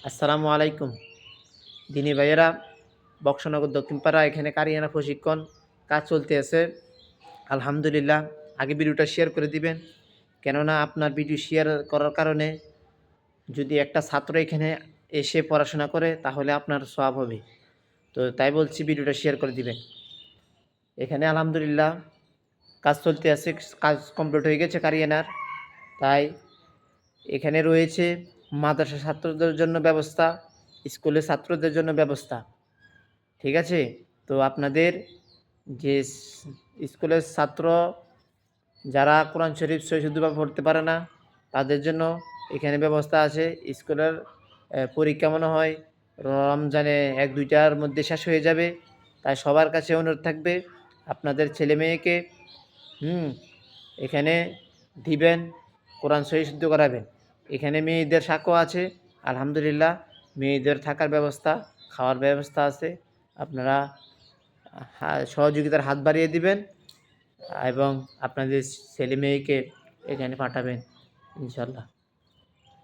আসসালামু আলাইকুম। দিনী ভাইয়েরা, বক্সনগর দক্ষিণপাড়া এখানে কারিয়ানা প্রশিক্ষণ কাজ চলতে আছে। আলহামদুলিল্লাহ। আগে ভিডিওটা শেয়ার করে দিবেন, কেননা আপনার ভিডিও শেয়ার করার কারণে যদি একটা ছাত্র এখানে এসে পড়াশোনা করে তাহলে আপনার সওয়াব হবে। তো তাই বলছি ভিডিওটা শেয়ার করে দিবেন। এখানে আলহামদুলিল্লাহ কাজ চলতে আছে, কাজ কমপ্লিট হয়ে গেছে কারিয়ানার। তাই এখানে রয়েছে মাদ্রাসা ছাত্রদের জন্য ব্যবস্থা, স্কুলের ছাত্রদের জন্য ব্যবস্থা। ঠিক আছে? তো আপনাদের যে স্কুলের ছাত্র যারা কোরআন শরীফ সহি শুদ্ধভাবে পড়তে পারে না, তাদের জন্য এখানে ব্যবস্থা আছে। স্কুলের পরীক্ষা মনে হয় রমজানে ১-২টার মধ্যে শেষ হয়ে যাবে। তাই সবার কাছে অনুরোধ থাকবে আপনাদের ছেলেমেয়েকে এখানে দিবেন, কোরআন সহি শুদ্ধ করাবেন। এখানে মেয়েদের সাক্ষ্য আছে, আলহামদুলিল্লাহ। মেয়েদের থাকার ব্যবস্থা, খাওয়ার ব্যবস্থা আছে। আপনারা সহযোগিতার হাত বাড়িয়ে দিবেন এবং আপনাদের ছেলে মেয়েকে এখানে পাঠাবেন ইনশাল্লাহ।